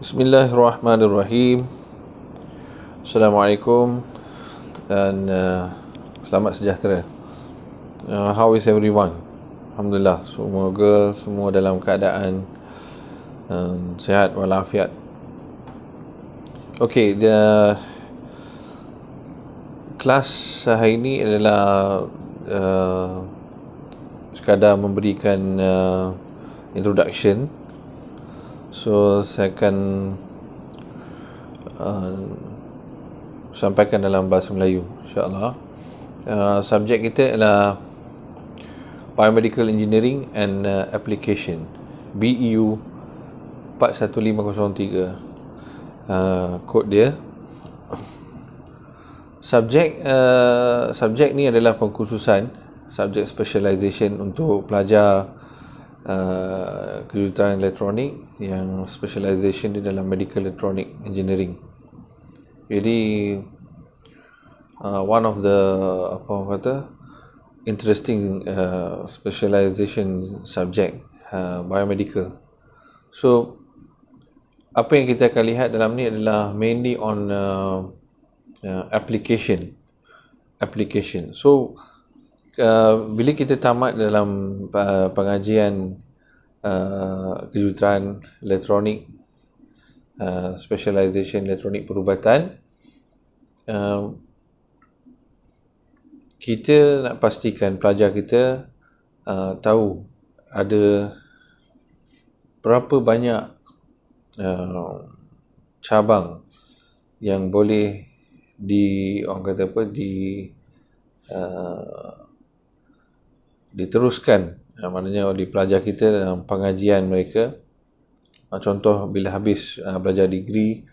Bismillahirrahmanirrahim. Assalamualaikum dan selamat sejahtera. How is everyone? Alhamdulillah, semoga semua dalam keadaan sihat walafiat. Okay, kelas hari ini adalah sekadar memberikan introduction. So saya akan sampaikan dalam bahasa Melayu, insyaAllah. Subjek kita adalah Biomedical Engineering and Application, BEU 41503. Kod dia. Subjek ni adalah pengkhususan, subjek specialization untuk pelajar kejuruteraan elektronik yang specialization di dalam medical electronic engineering. Jadi one of the interesting specialization subject, biomedical. So apa yang kita akan lihat dalam ni adalah mainly on application. So bila kita tamat dalam pengajian kejuruteraan elektronik, specialization elektronik perubatan, kita nak pastikan pelajar kita tahu ada berapa banyak cabang yang boleh diteruskan, maknanya oleh pelajar kita dalam pengajian mereka. Contoh, bila habis belajar degree,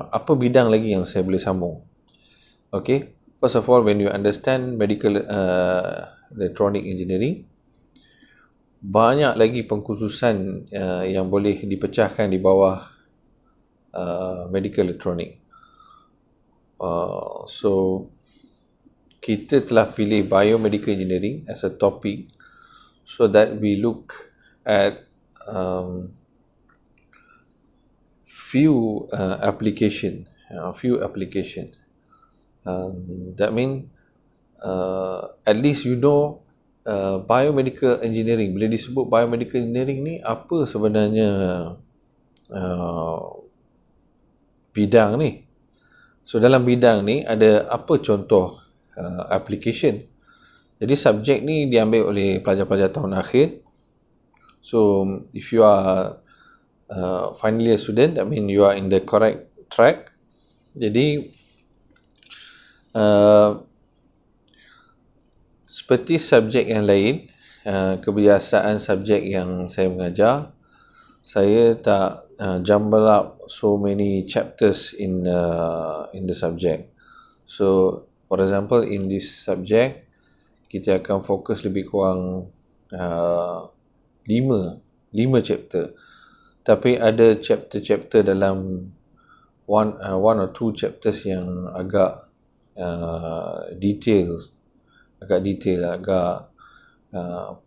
apa bidang lagi yang saya boleh sambung. Okay, first of all, when you understand medical electronic engineering, banyak lagi pengkhususan yang boleh dipecahkan di bawah medical electronic. So kita telah pilih biomedical engineering as a topic so that we look at few application. That means at least you know biomedical engineering. Bila disebut biomedical engineering ni, apa sebenarnya bidang ni? So dalam bidang ni ada apa contoh application. Jadi subjek ni diambil oleh pelajar-pelajar tahun akhir. So if you are final year student, that mean you are in the correct track. Jadi seperti subjek yang lain, kebiasaan subjek yang saya mengajar, saya tak jumble up so many chapters in the subject. So for example, in this subject, kita akan fokus lebih kurang 5 chapter. Tapi ada chapter-chapter dalam one or two chapters yang agak detail, agak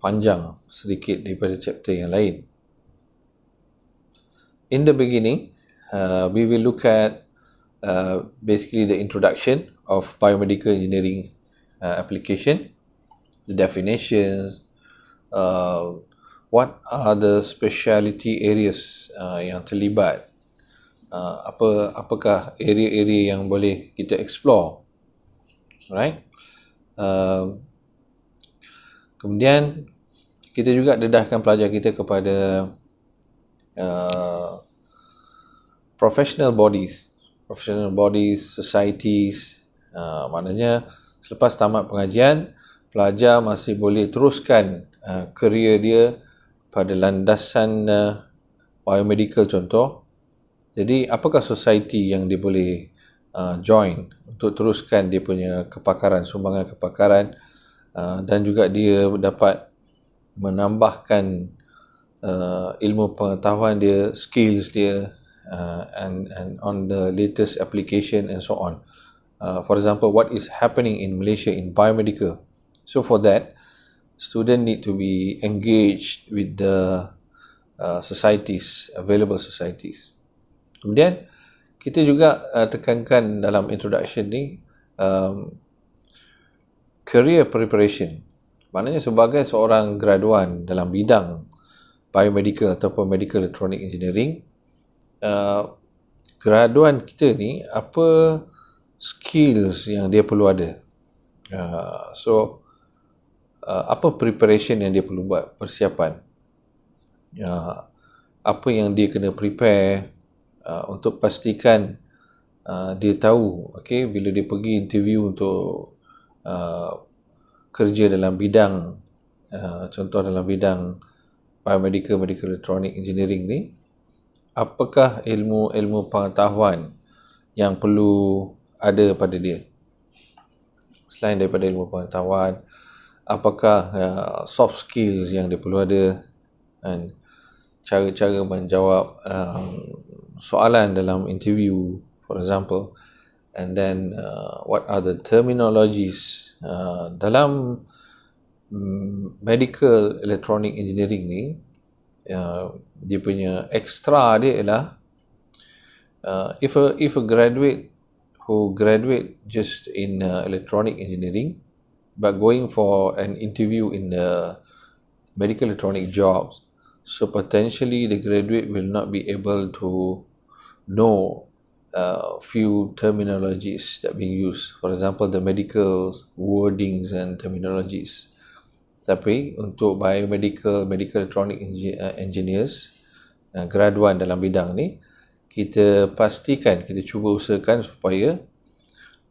panjang sedikit daripada chapter yang lain. In the beginning, we will look at basically the introduction of biomedical engineering application, the definitions, what are the specialty areas yang terlibat, apakah area-area yang boleh kita explore, right? Kemudian kita juga dedahkan pelajar kita kepada professional bodies, societies. Maknanya selepas tamat pengajian, pelajar masih boleh teruskan career dia pada landasan biomedical contoh. Jadi apakah society yang dia boleh join untuk teruskan dia punya kepakaran, sumbangan kepakaran, dan juga dia dapat menambahkan ilmu pengetahuan dia, skills dia, and on the latest application and so on. For example, what is happening in Malaysia in biomedical. So for that, student need to be engaged with the societies, available societies. Kemudian kita juga tekankan dalam introduction ni career preparation. Maknanya sebagai seorang graduan dalam bidang biomedical ataupun medical electronic engineering, graduan kita ni apa skills yang dia perlu ada. Apa preparation yang dia perlu buat, persiapan. Apa yang dia kena prepare untuk pastikan dia tahu, bila dia pergi interview untuk kerja dalam bidang, contoh dalam bidang biomedical, medical electronic engineering ni, apakah ilmu pengetahuan yang perlu ada pada dia. Selain daripada ilmu pengetahuan, apakah soft skills yang dia perlu ada, dan cara-cara menjawab soalan dalam interview, for example. And then what are the terminologies dalam medical electronic engineering ni. Dia punya extra dia ialah if a graduate who graduate just in electronic engineering but going for an interview in the medical electronic jobs, so potentially the graduate will not be able to know few terminologies that being used, for example the medical wordings and terminologies. Tapi untuk biomedical, medical electronic engineers, graduan dalam bidang ni, kita pastikan, kita cuba usahakan supaya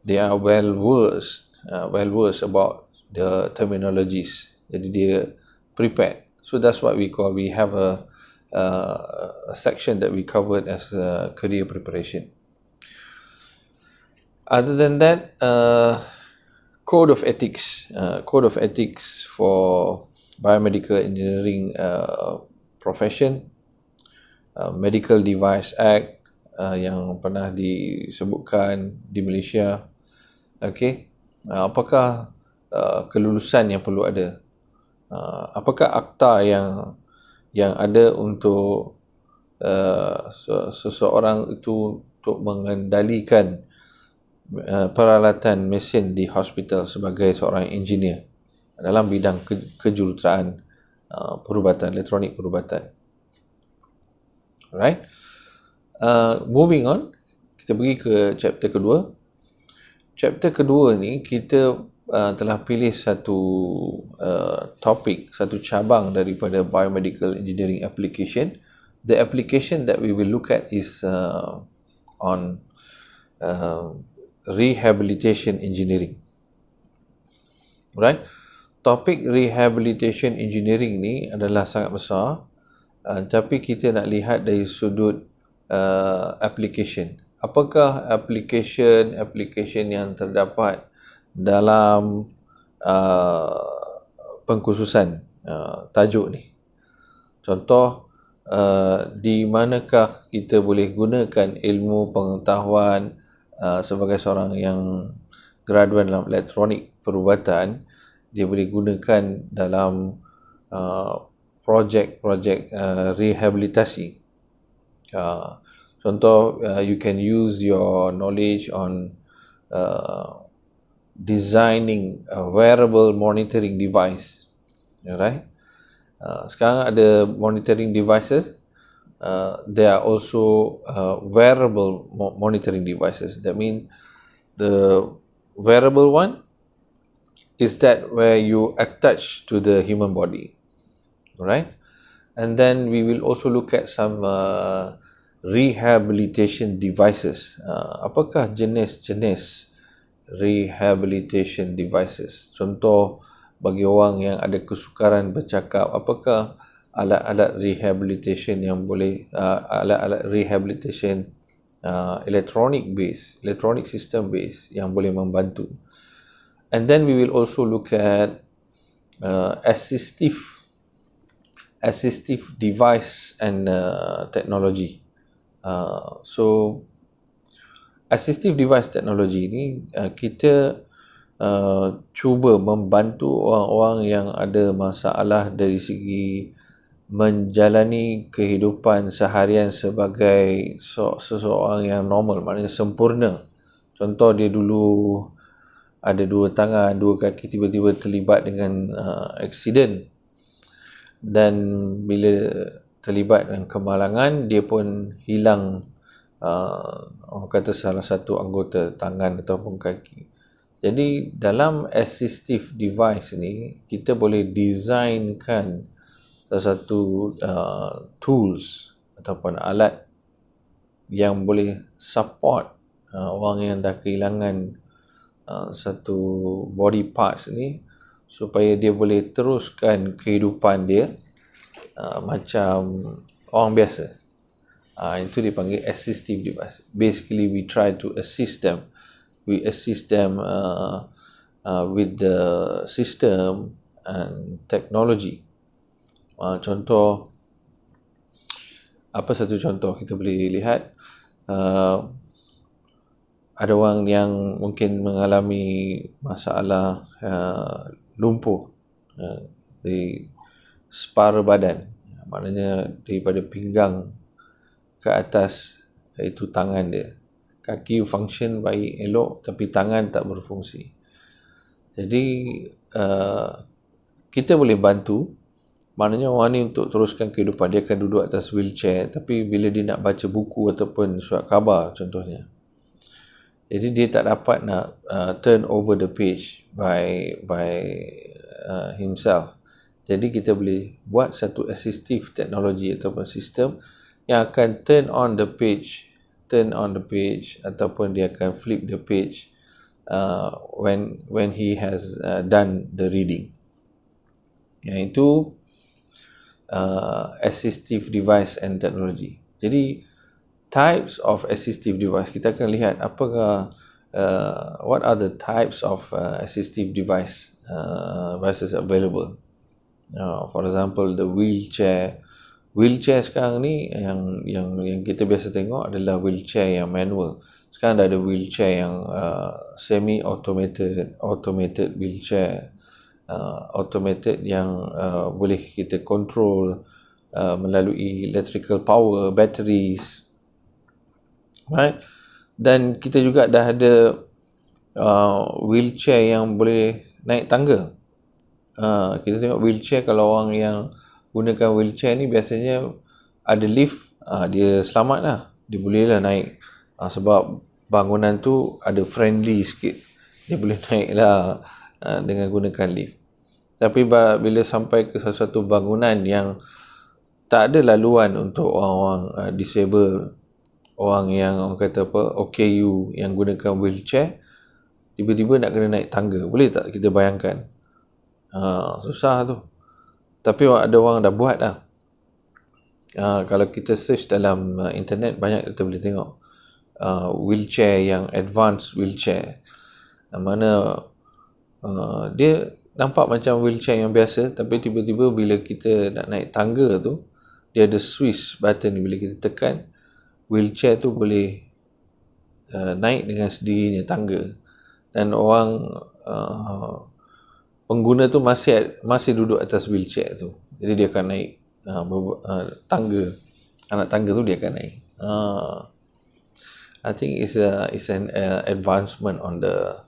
they are well versed about the terminologies. Jadi dia prepared. So that's what we have a section that we covered as career preparation. Other than that, code of ethics for biomedical engineering profession, Medical Device Act yang pernah disebutkan di Malaysia. Apakah kelulusan yang perlu ada? Apakah akta yang ada untuk seseorang itu untuk mengendalikan peralatan mesin di hospital sebagai seorang engineer dalam bidang kejuruteraan perubatan, elektronik perubatan. Alright. Moving on, kita pergi ke chapter kedua. Chapter kedua ni kita telah pilih satu topik, satu cabang daripada biomedical engineering application. The application that we will look at is on rehabilitation engineering. Right? Topik rehabilitation engineering ni adalah sangat besar, tapi kita nak lihat dari sudut application. Apakah application yang terdapat dalam pengkhususan tajuk ni. Contoh, di manakah kita boleh gunakan ilmu pengetahuan sebagai seorang yang graduan dalam elektronik perubatan, dia boleh gunakan dalam projek-projek rehabilitasi. Contoh, you can use your knowledge on designing a wearable monitoring device. Right? Sekarang ada monitoring devices. There are also wearable monitoring devices. That means the wearable one is that where you attach to the human body, right? And then we will also look at some rehabilitation devices. Apakah jenis-jenis rehabilitation devices? Contoh, bagi orang yang ada kesukaran bercakap, apakah alat-alat rehabilitation yang boleh, alat-alat rehabilitation electronic system base yang boleh membantu. And then we will also look at assistive device and technology. So assistive device technology ni kita cuba membantu orang-orang yang ada masalah dari segi menjalani kehidupan seharian sebagai seseorang yang normal, maknanya sempurna. Contoh, dia dulu ada 2 tangan, 2 kaki, tiba-tiba terlibat dengan aksiden, dan bila terlibat dengan kemalangan, dia pun hilang orang kata salah satu anggota tangan ataupun kaki. Jadi dalam assistive device ni, kita boleh designkan satu tools ataupun alat yang boleh support orang yang dah kehilangan satu body parts ni, supaya dia boleh teruskan kehidupan dia macam orang biasa. Itu dipanggil assistive device. Basically, we try to assist them. We assist them with the system and technology. Contoh, apa satu contoh kita boleh lihat, ada orang yang mungkin mengalami masalah lumpuh di separa badan, maknanya daripada pinggang ke atas, iaitu tangan dia. Kaki function baik, elok, tapi tangan tak berfungsi. Jadi kita boleh bantu. Maknanya orang ni untuk teruskan kehidupan, dia akan duduk atas wheelchair, tapi bila dia nak baca buku ataupun surat khabar contohnya, jadi dia tak dapat nak turn over the page by himself. Jadi kita boleh buat satu assistive technology ataupun sistem yang akan turn on the page ataupun dia akan flip the page when he has done the reading. Yang itu assistive device and technology. Jadi types of assistive device, kita akan lihat apakah what are the types of assistive devices available. For example, the wheelchair sekarang ni yang kita biasa tengok adalah wheelchair yang manual. Sekarang dah ada wheelchair yang semi automated wheelchair, automated yang boleh kita control melalui electrical power, batteries, right? Dan kita juga dah ada wheelchair yang boleh naik tangga. Kita tengok wheelchair, kalau orang yang gunakan wheelchair ni biasanya ada lift, dia selamat lah, dia boleh lah naik, sebab bangunan tu ada friendly sikit, dia boleh naik lah dengan gunakan lift. Tapi bila sampai ke sesuatu bangunan yang tak ada laluan untuk orang-orang disable, orang yang orang kata apa, OKU, yang gunakan wheelchair, tiba-tiba nak kena naik tangga, boleh tak kita bayangkan? Susah tu. Tapi ada orang dah buat lah. Kalau kita search dalam internet, banyak kita boleh tengok wheelchair yang advanced wheelchair, mana dia nampak macam wheelchair yang biasa, tapi tiba-tiba bila kita nak naik tangga tu, dia ada switch button, bila kita tekan, wheelchair tu boleh naik dengan sendirinya tangga, dan orang pengguna tu masih duduk atas wheelchair tu, jadi dia akan naik tangga, anak tangga tu dia akan naik. I think it's an advancement on the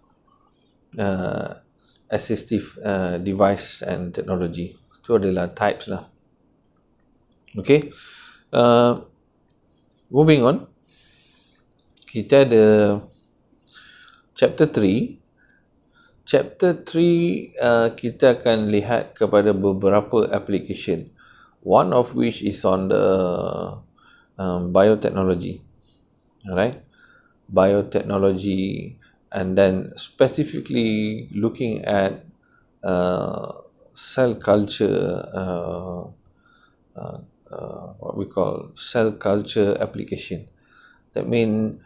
assistive device and technology. Itu adalah types lah. Okay, moving on, kita ada chapter 3. Chapter 3 kita akan lihat kepada beberapa application, one of which is on the biotechnology. Alright, biotechnology, and then specifically looking at cell culture, what we call cell culture application. That means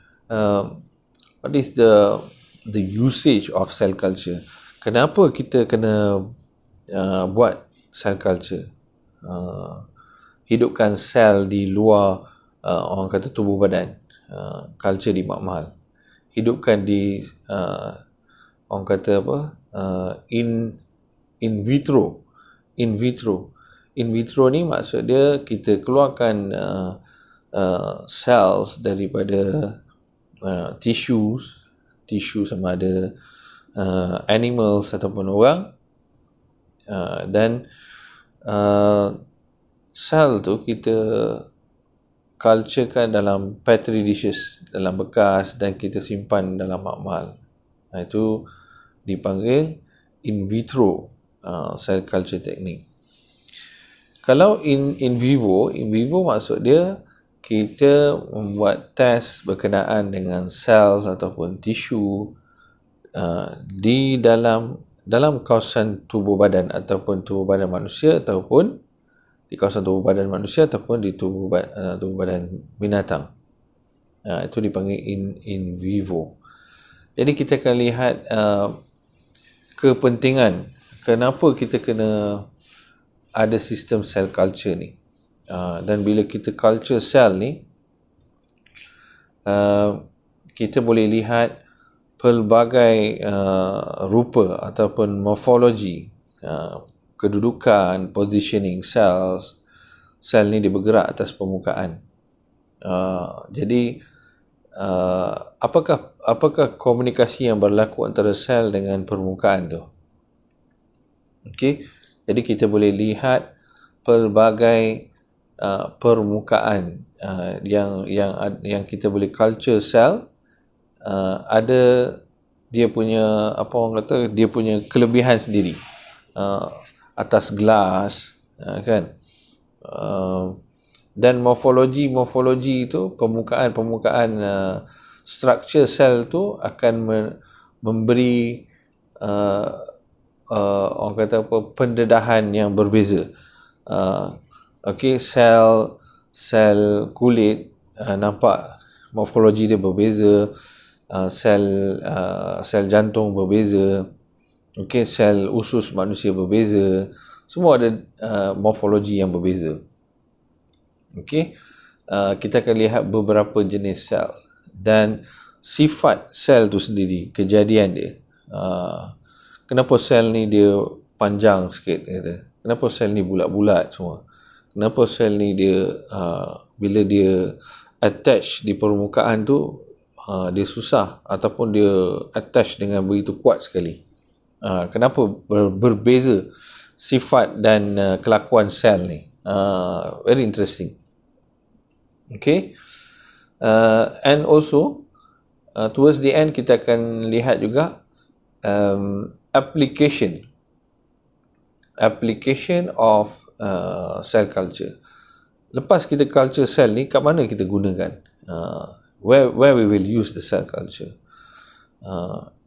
what is the usage of cell culture? Kenapa kita kena buat cell culture? Hidupkan sel di luar orang kata tubuh badan, culture di makmal. Hidupkan di orang kata apa, in vitro. In vitro ni maksud dia kita keluarkan cells daripada tissues sama ada animals ataupun orang, dan sel tu kita culturekan dalam petri dishes, dalam bekas, dan kita simpan dalam makmal. Itu dipanggil in vitro cell culture technique. Kalau in vivo maksud dia kita membuat test berkenaan dengan sel ataupun tisu di dalam kawasan tubuh badan ataupun tubuh badan manusia, ataupun di kawasan tubuh badan manusia ataupun di tubuh badan binatang. Itu dipanggil in vivo. Jadi kita akan lihat kepentingan kenapa kita kena ada sistem cell culture ni. Dan bila kita culture sel ni, kita boleh lihat pelbagai rupa ataupun morfologi, kedudukan, positioning cells. Sel ni dia bergerak atas permukaan. Jadi apakah komunikasi yang berlaku antara sel dengan permukaan tu? Okey, jadi kita boleh lihat pelbagai permukaan yang kita boleh culture sel. Ada dia punya dia punya kelebihan sendiri atas gelas, kan, dan morfologi itu permukaan structure sel tu akan memberi orang kata pendedahan yang berbeza. Okey, sel kulit nampak morfologi dia berbeza, sel jantung berbeza, okey, sel usus manusia berbeza, semua ada morfologi yang berbeza. Okey, kita akan lihat beberapa jenis sel dan sifat sel tu sendiri, kejadian dia. Kenapa sel ni dia panjang sikit, kata. Kenapa sel ni bulat-bulat semua? Kenapa sel ni dia bila dia attach di permukaan tu dia susah ataupun dia attach dengan begitu kuat sekali? Kenapa berbeza sifat dan kelakuan sel ni? Very interesting. Okay, and also towards the end kita akan lihat juga application of cell culture. Lepas kita culture sel ni, kat mana kita gunakan? Where we will use the cell culture?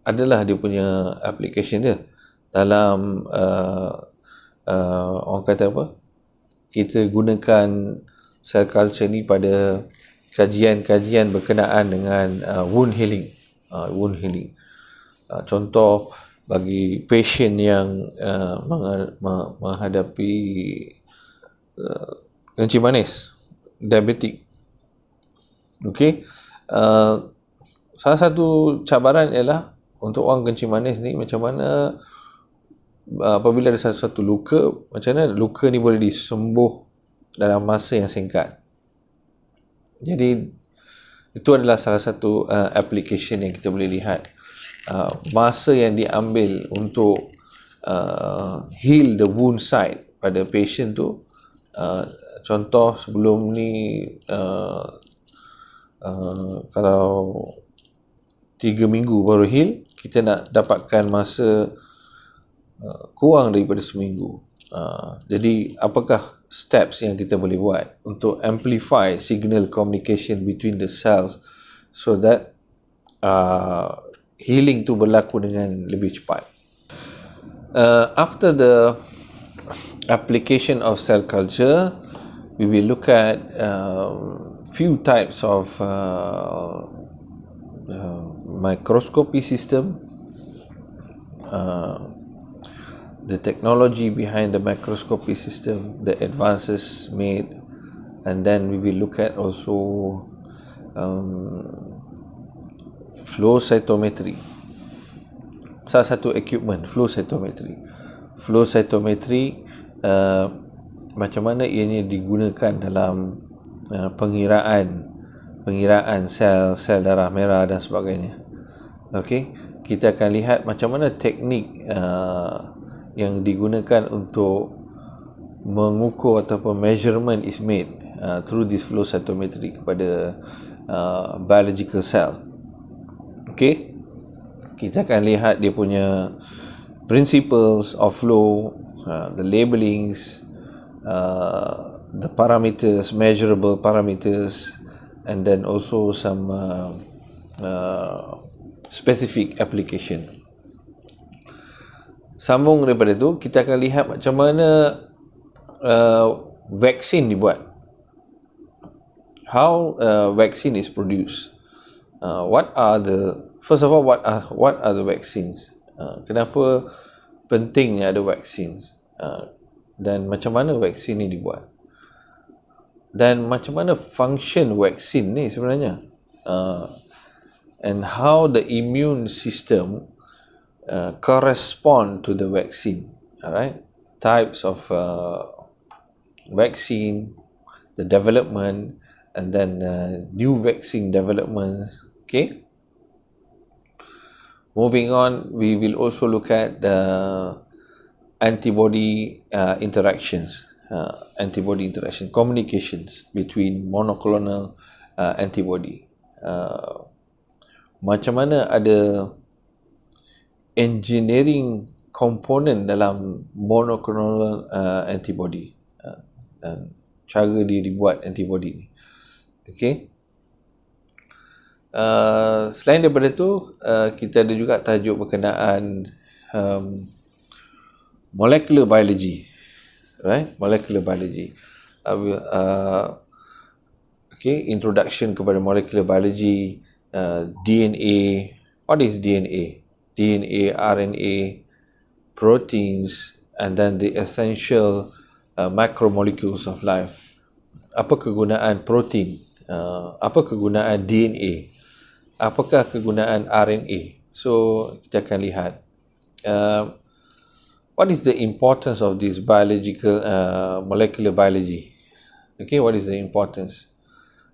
Adalah dia punya application dia dalam orang kata apa? Kita gunakan cell culture ni pada kajian-kajian berkenaan dengan wound healing. Contoh, bagi pasien yang menghadapi kencing manis, diabetik. Okey, salah satu cabaran ialah untuk orang kencing manis ni, macam mana apabila ada satu luka, macam mana luka ni boleh disembuh dalam masa yang singkat. Jadi itu adalah salah satu application yang kita boleh lihat. Masa yang diambil untuk heal the wound site pada patient tu, contoh sebelum ni kalau 3 minggu baru heal, kita nak dapatkan masa kurang daripada seminggu. Jadi apakah steps yang kita boleh buat untuk amplify signal communication between the cells so that healing tu berlaku dengan lebih cepat. After the application of cell culture, we will look at few types of microscopy system, the technology behind the microscopy system, the advances made, and then we will look at also flow cytometry. Salah satu equipment, flow cytometry. Flow cytometry macam mana ianya digunakan dalam pengiraan sel darah merah dan sebagainya. Okey, kita akan lihat macam mana teknik yang digunakan untuk mengukur ataupun measurement is made through this flow cytometry kepada biological cell. Okey, kita akan lihat dia punya principles of flow, the labelings, the parameters, measurable parameters, and then also some specific application. Sambung daripada itu, kita akan lihat macam mana vaksin dibuat. How vaccine is produced. First of all, what are the vaccines? Kenapa pentingnya ada vaccines? Dan macam mana vaksin ni dibuat? Dan macam mana function vaksin ni sebenarnya? And how the immune system correspond to the vaccine. Alright, types of vaccine, the development, and then new vaccine developments. Okay. Moving on, we will also look at the antibody interactions, communications between monoclonal antibody. Macam mana ada engineering component dalam monoclonal antibody dan cara dia dibuat antibody ni. Okay. Selain daripada itu, kita ada juga tajuk berkenaan molecular biology, right? Molecular biology. Okay, introduction kepada molecular biology, DNA. What is DNA? DNA, RNA, proteins, and then the essential macromolecules of life. Apa kegunaan protein? Apa kegunaan DNA? Apakah kegunaan RNA? So, kita akan lihat. What is the importance of this biological, molecular biology? Okay, what is the importance?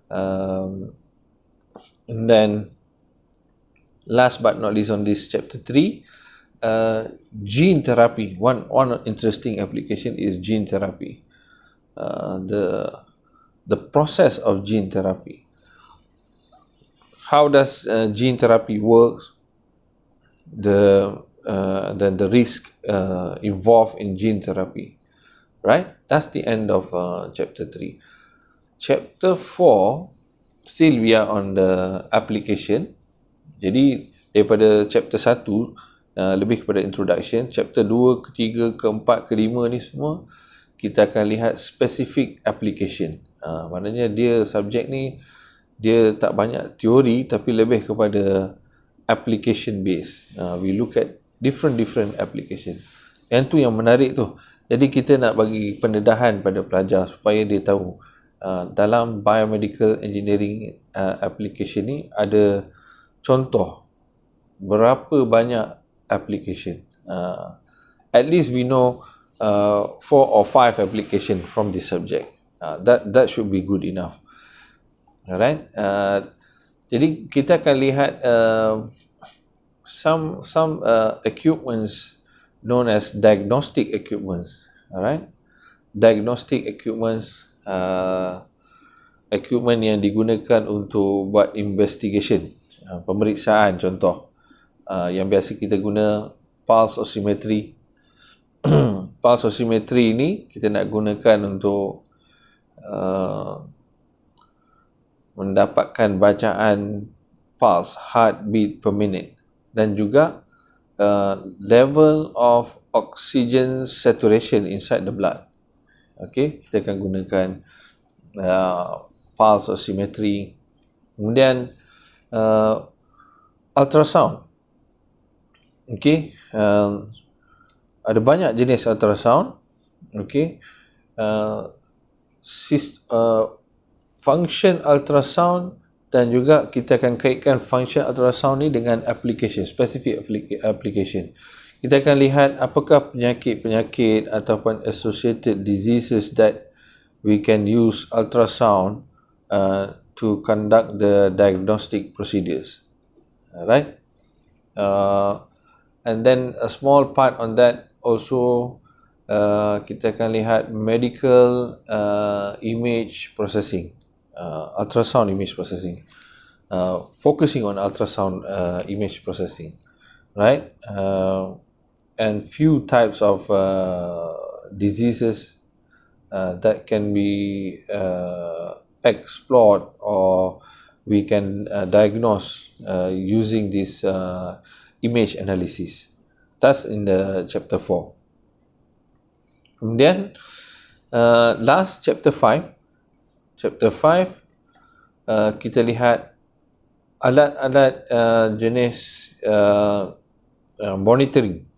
And then, last but not least on this chapter 3, gene therapy. One interesting application is gene therapy. The process of gene therapy. How does gene therapy works? Then the risk involved in gene therapy, right? That's the end of chapter 3. Chapter 4, still we are on the application. Jadi daripada chapter 1 lebih kepada introduction. Chapter 2, ke-3, ke-4, ke-5 ni semua kita akan lihat specific application. Maknanya dia subjek ni dia tak banyak teori tapi lebih kepada application based. We look at different application. Yang tu yang menarik tu. Jadi kita nak bagi pendedahan pada pelajar supaya dia tahu dalam biomedical engineering application ni ada contoh berapa banyak application. At least we know 4 or 5 application from this subject. That should be good enough. Alright. Jadi kita akan lihat some equipments known as diagnostic equipments. Alright. Diagnostic equipments, equipment yang digunakan untuk buat investigation, pemeriksaan. Contoh yang biasa kita guna pulse oximetry. Pulse oximetry ni kita nak gunakan untuk mendapatkan bacaan pulse, heartbeat per minute, dan juga level of oxygen saturation inside the blood. Okay, kita akan gunakan pulse oximetry. Kemudian ultrasound. Okay, ada banyak jenis ultrasound. Okay, function ultrasound, dan juga kita akan kaitkan function ultrasound ni dengan application, specific application. kita akan lihat apakah penyakit-penyakit ataupun associated diseases that we can use ultrasound to conduct the diagnostic procedures. Alright. And then a small part on that also, kita akan lihat medical image processing, ultrasound image processing, focusing on ultrasound image processing, right? And few types of diseases that can be explored or we can diagnose using this image analysis. That's in the chapter 4. Kemudian last chapter 5 kita lihat alat-alat jenis monitoring,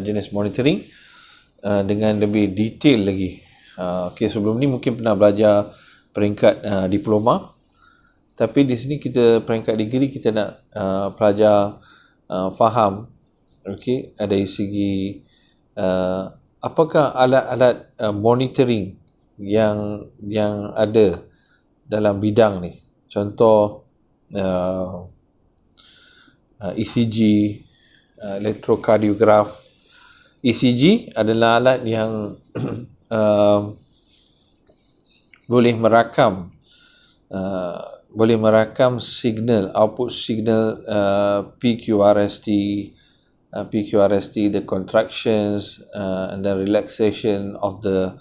jenis monitoring dengan lebih detail lagi. Okay, sebelum ni mungkin pernah belajar peringkat diploma, tapi di sini kita peringkat degree kita nak pelajar faham, okay, dari segi apakah alat-alat monitoring yang ada dalam bidang ni. Contoh ECG, elektrokardiograf. ECG adalah alat yang boleh merakam signal, output signal PQRST, the contractions and the relaxation of the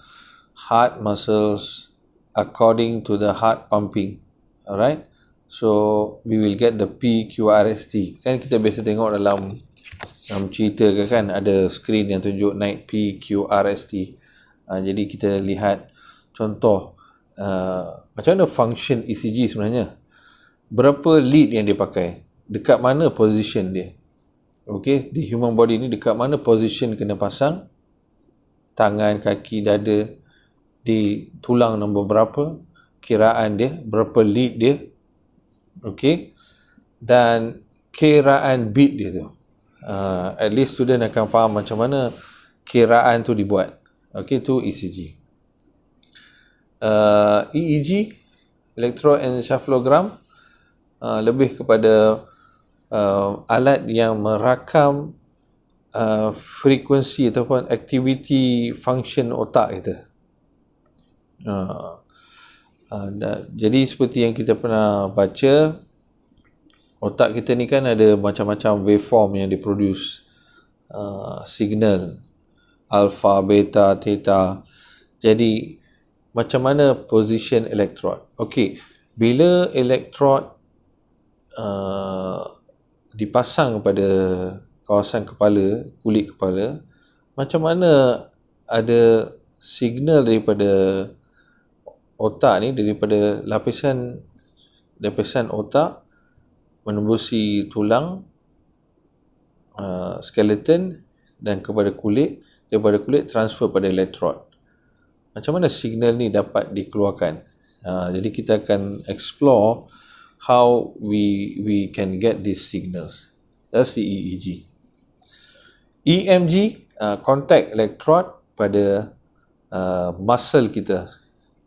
heart muscles according to the heart pumping. Alright, so we will get the PQRST. Kan kita biasa tengok dalam cerita ke kan, ada skrin yang tunjuk naik PQRST. Jadi kita lihat contoh macam mana function ECG sebenarnya, berapa lead yang dia pakai, dekat mana position dia. Okay, di human body ni dekat mana position kena pasang tangan, kaki, dada, di tulang nombor berapa, kiraan dia, berapa lead dia, okay, dan kiraan beat dia tu. At least student akan faham macam mana kiraan tu dibuat. Okay, tu ECG. EEG, electroencephalogram, lebih kepada alat yang merakam frekuensi ataupun aktiviti function otak kita. Jadi seperti yang kita pernah baca, otak kita ni kan ada macam-macam waveform yang diproduce, signal alpha, beta, theta. Jadi macam mana position electrode. Okey, bila electrode dipasang pada kawasan kepala, kulit kepala, macam mana ada signal daripada otak ni, daripada lapisan otak menembusi tulang, skeleton dan kepada kulit, daripada kulit transfer pada electrode. Macam mana signal ni dapat dikeluarkan? Jadi kita akan explore how we can get these signals. That's the EEG. EMG, contact electrode pada muscle kita.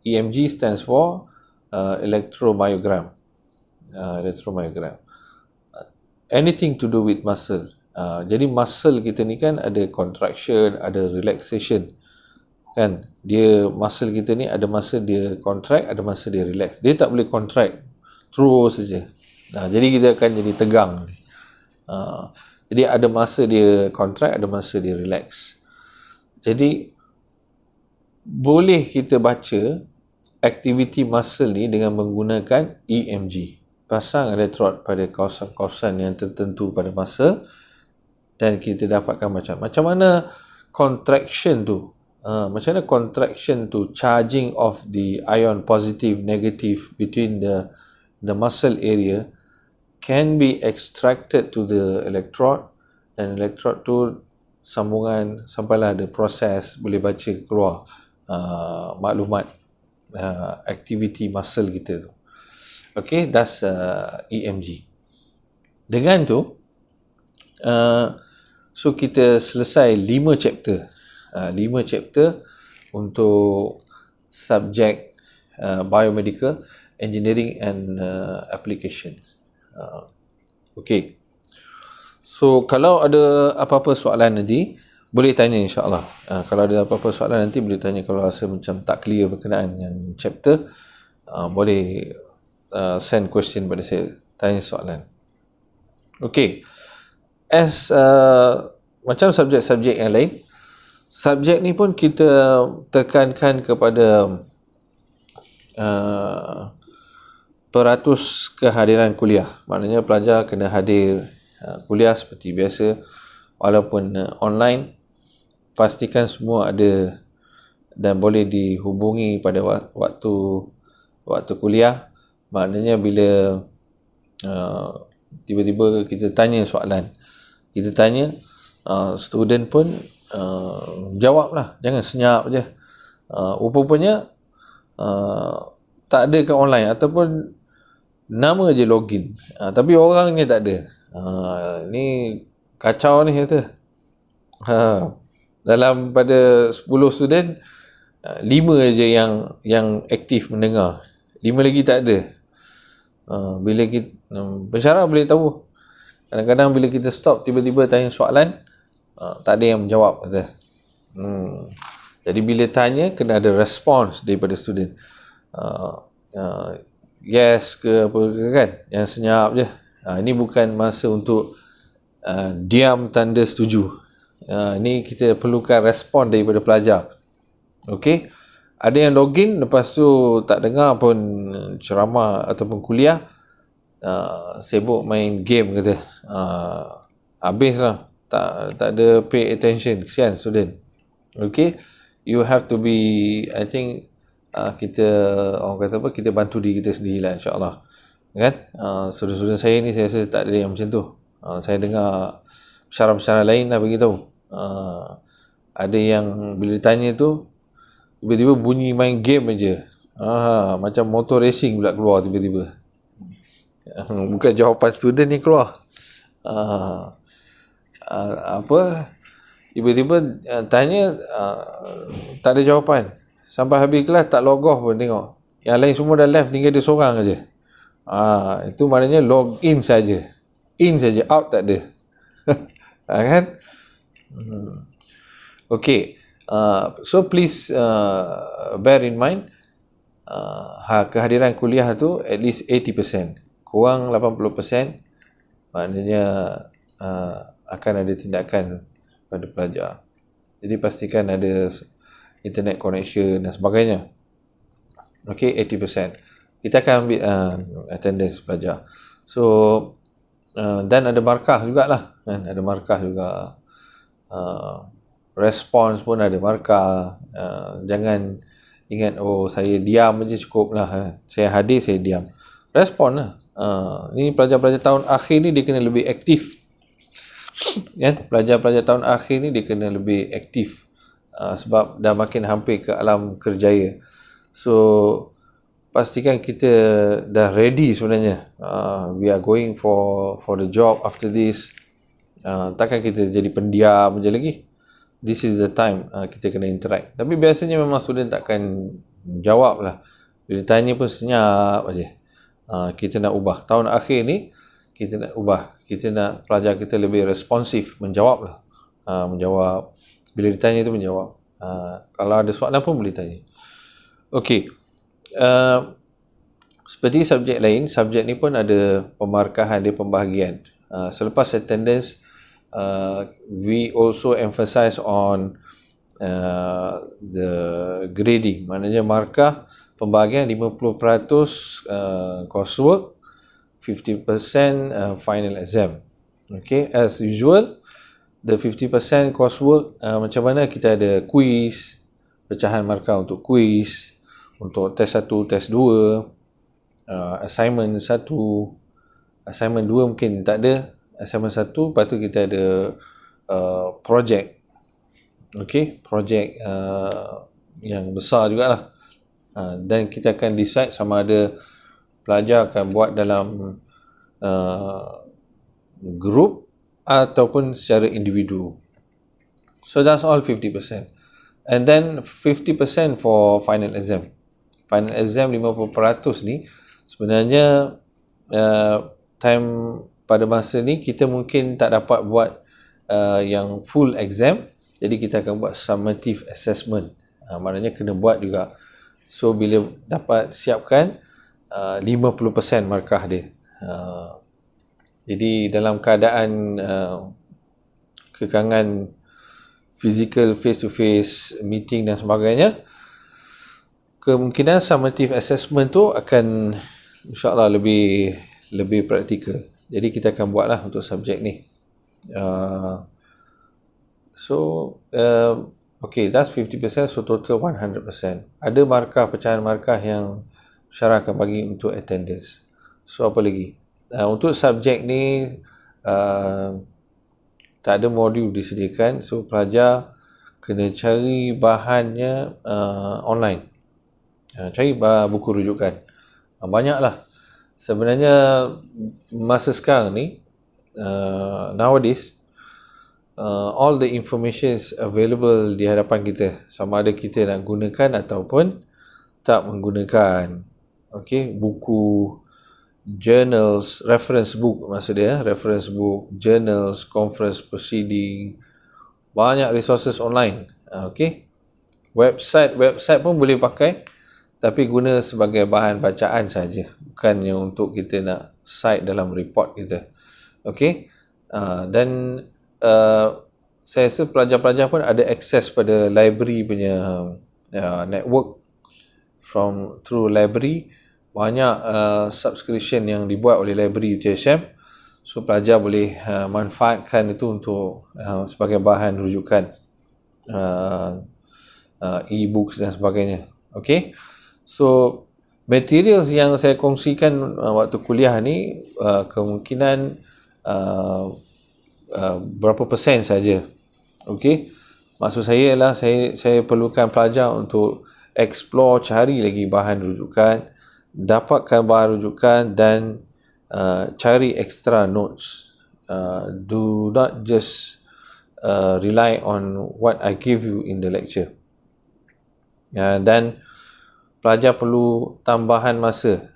EMG stands for electromyogram. Anything to do with muscle. Jadi muscle kita ni kan ada contraction, ada relaxation. Kan? Dia muscle kita ni ada masa dia contract, ada masa dia relax. Dia tak boleh contract terus saja. Jadi kita akan jadi tegang. Jadi ada masa dia contract, ada masa dia relax. Jadi boleh kita baca aktiviti muscle ni dengan menggunakan EMG. Pasang electrode pada kawasan-kawasan yang tertentu pada muscle dan kita dapatkan macam mana contraction tu. Macam mana contraction to charging of the ion positive negative between the muscle area can be extracted to the electrode, dan electrode tu sambungan sampailah ada proses boleh baca keluar maklumat aktiviti muscle kita tu. Okay, that's EMG. Dengan tu So kita selesai 5 chapter. 5 chapter untuk subjek biomedical engineering and application. Okay. So kalau ada apa-apa soalan nanti boleh tanya, insyaAllah. Kalau ada apa-apa soalan nanti boleh tanya. Kalau rasa macam tak clear berkenaan dengan chapter, boleh send question pada saya, tanya soalan. Okay. As macam subjek-subjek yang lain, subjek ni pun kita tekankan kepada peratus kehadiran kuliah. Maknanya pelajar kena hadir kuliah seperti biasa, walaupun online. Pastikan semua ada dan boleh dihubungi pada waktu kuliah. Maknanya bila tiba-tiba kita tanya soalan, kita tanya, student pun jawab lah, jangan senyap je. Rupanya tak ada ke online, ataupun nama je login, tapi orangnya tak ada. Ni kacau ni kata. Dalam pada 10 student, 5 je yang aktif mendengar, 5 lagi tak ada. Bila kita pensyarah boleh tahu, kadang-kadang bila kita stop, tiba-tiba tanya soalan, tak ada yang menjawab kata. Jadi bila tanya, kena ada respons daripada student. Yes ke apa ke kan, yang senyap je. Ini bukan masa untuk diam tanda setuju. Ni kita perlukan respon daripada pelajar. Okey, ada yang login lepas tu tak dengar pun ceramah ataupun kuliah, sibuk main game kata. Habislah, tak ada pay attention, kesian student. Okey, you have to be, I think kita orang kata apa, kita bantu diri kita sendirilah, insya-Allah. Kan? Student-student saya ni saya rasa tak ada yang macam tu. Saya dengar pensyarah-pensyarah lain dah beritahu. Ada yang bila ditanya tu, tiba-tiba bunyi main game aja. Macam motor racing pula keluar tiba-tiba. Bukan jawapan student ni keluar. Tiba-tiba tanya, tak ada jawapan. Sampai habis kelas tak log off pun tengok. Yang lain semua dah left, tinggal dia seorang aja. Itu maknanya log in saja. In saja, out tak ada. Kan? Okay. So please bear in mind, kehadiran kuliah tu at least 80%, kurang 80%, maknanya akan ada tindakan pada pelajar. Jadi pastikan ada internet connection dan sebagainya. Okay, 80%. Kita akan ambil attendance pelajar. So dan ada markah jugalah kan, ada markah juga. Respons pun ada markah. Jangan ingat saya diam aja cukup lah, saya hadir saya diam. Respon lah. Ni pelajar-pelajar tahun akhir ni dia kena lebih aktif. Ya, pelajar-pelajar tahun akhir ni dia kena lebih aktif, sebab dah makin hampir ke alam kerjaya. So pastikan kita dah ready sebenarnya. We are going for the job after this. Takkan kita jadi pendiam je lagi. This is the time kita kena interact. Tapi biasanya memang student takkan jawab lah. Bila tanya pun senyap aja. Kita nak ubah. Tahun akhir ni kita nak ubah. Kita nak pelajar kita lebih responsif, menjawab lah. Menjawab. Bila ditanya tu menjawab. Kalau ada soalan pun boleh tanya. Okey. Seperti subjek lain, subjek ni pun ada pemarkahan dia, pembahagian. Selepas attendance, we also emphasize on the grading. Maknanya markah pembahagian 50% coursework, 50% final exam. Okay, as usual, the 50% coursework, macam mana kita ada quiz, pecahan markah untuk quiz, untuk test 1, test 2, assignment 1, assignment 2 mungkin tak ada, assignment 1, lepas tu kita ada projek. Okay, projek yang besar jugalah. Dan kita akan decide sama ada pelajar akan buat dalam group ataupun secara individu. So that's all 50%. And then 50% for final exam. Final exam 50% ni sebenarnya time pada masa ni kita mungkin tak dapat buat yang full exam, jadi kita akan buat summative assessment. Maknanya kena buat juga. So bila dapat siapkan 50% markah dia. Jadi dalam keadaan kekangan physical face to face meeting dan sebagainya, kemungkinan summative assessment tu akan insyaAllah lebih praktikal. Jadi kita akan buatlah untuk subjek ni. Okay, that's 50%, so total 100%. Ada markah, pecahan markah yang syarah akan bagi untuk attendance. So apa lagi? Untuk subjek ni tak ada modul disediakan, so pelajar kena cari bahannya online. Cari buku rujukan. Banyaklah. Sebenarnya masa sekarang ni, nowadays, all the information is available di hadapan kita, sama ada kita nak gunakan ataupun tak menggunakan. Okay, buku, journals, reference book maksudnya, reference book, journals, conference proceeding, banyak resources online. Okay, website pun boleh pakai, tapi guna sebagai bahan bacaan saja, bukannya untuk kita nak cite dalam report kita. Okay, dan saya rasa pelajar-pelajar pun ada akses pada library punya network. Through library, banyak subscription yang dibuat oleh library UTHM, so pelajar boleh manfaatkan itu untuk sebagai bahan rujukan, e-books dan sebagainya. Okay, so materials yang saya kongsikan waktu kuliah ni kemungkinan berapa persen saja. Okay, maksud saya ialah saya perlukan pelajar untuk explore, cari lagi bahan rujukan, dapatkan bahan rujukan dan cari extra notes. Do not just rely on what I give you in the lecture. Dan pelajar perlu tambahan masa,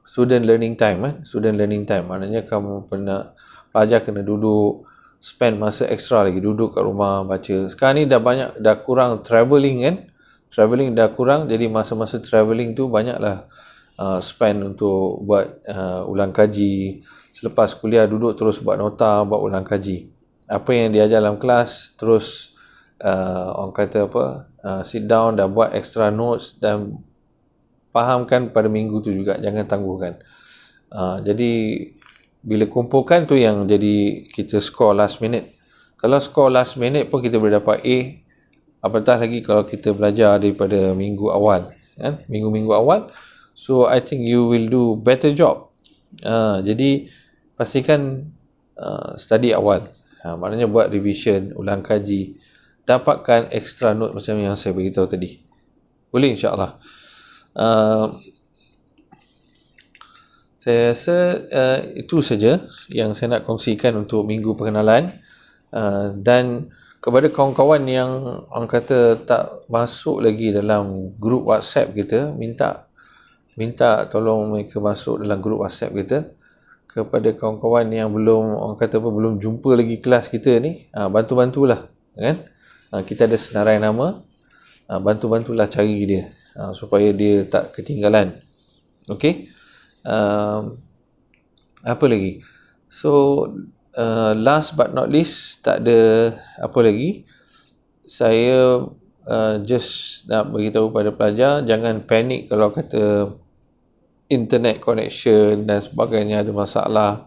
student learning time. Student learning time maknanya pelajar kena duduk, spend masa extra lagi, duduk kat rumah baca. Sekarang ni dah kurang travelling kan, travelling dah kurang, jadi masa-masa travelling tu banyaklah spend untuk buat ulang kaji. Selepas kuliah duduk terus buat nota, buat ulang kaji. Apa yang diajar dalam kelas terus orang kata sit down dan buat extra notes dan fahamkan pada minggu tu juga, jangan tangguhkan. Jadi bila kumpulkan tu yang jadi kita score last minute. Kalau score last minute pun kita boleh dapat A, apatah lagi kalau kita belajar daripada minggu awal kan, minggu-minggu awal. So I think you will do better job. Jadi pastikan study awal, maknanya buat revision, ulang kaji, dapatkan extra note macam yang saya beritahu tadi. Boleh insyaAllah. Saya rasa itu saja yang saya nak kongsikan untuk minggu perkenalan. Dan kepada kawan-kawan yang orang kata tak masuk lagi dalam grup WhatsApp kita, minta tolong mereka masuk dalam grup WhatsApp kita. Kepada kawan-kawan yang belum jumpa lagi kelas kita ni, bantu-bantulah kan. Kita ada senarai nama, bantu-bantulah cari dia supaya dia tak ketinggalan. Okey. Apa lagi? So last but not least, tak ada apa lagi. Saya just nak beritahu pada pelajar, jangan panik kalau kata internet connection dan sebagainya ada masalah.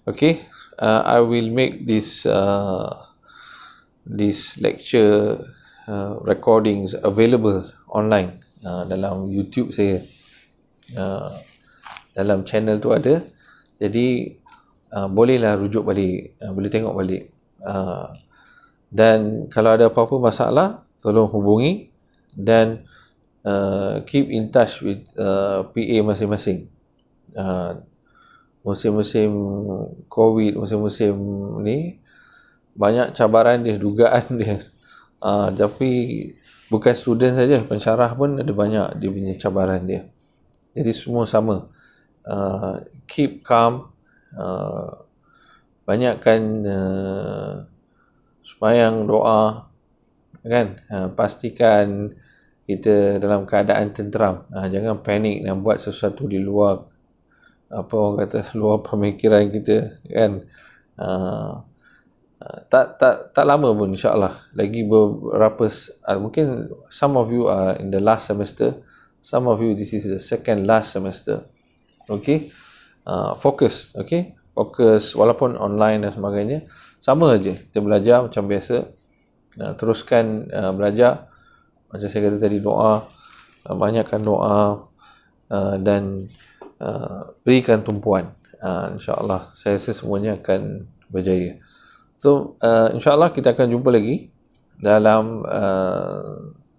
Okay, I will make this lecture recordings available online dalam YouTube saya. Dalam channel tu ada, jadi bolehlah rujuk balik, boleh tengok balik. Dan kalau ada apa-apa masalah, tolong hubungi dan keep in touch with PA masing-masing. musim-musim COVID, musim-musim ni banyak cabaran dia, dugaan dia. Tapi bukan student saja, pensyarah pun ada banyak dia punya cabaran dia. Jadi semua sama. Keep calm, banyakkan sembahyang, doa, kan. Pastikan kita dalam keadaan tenteram. Jangan panik nak buat sesuatu di luar apa orang kata luar pemikiran kita, kan. Tak lama pun, insyaAllah. Lagi beberapa mungkin some of you are in the last semester, some of you this is the second last semester. Okay, fokus. Okay, fokus walaupun online dan sebagainya, sama aja kita belajar macam biasa. Teruskan belajar. Macam saya kata tadi, doa, banyakkan doa, dan berikan tumpuan. InsyaAllah saya rasa semuanya akan berjaya. So insyaAllah kita akan jumpa lagi dalam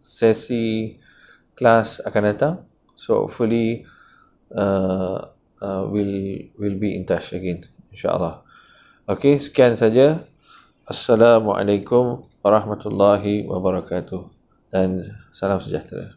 sesi kelas akan datang. So hopefully we'll be in touch again, insyaAllah. Okay, sekian saja. Assalamualaikum warahmatullahi wabarakatuh dan salam sejahtera.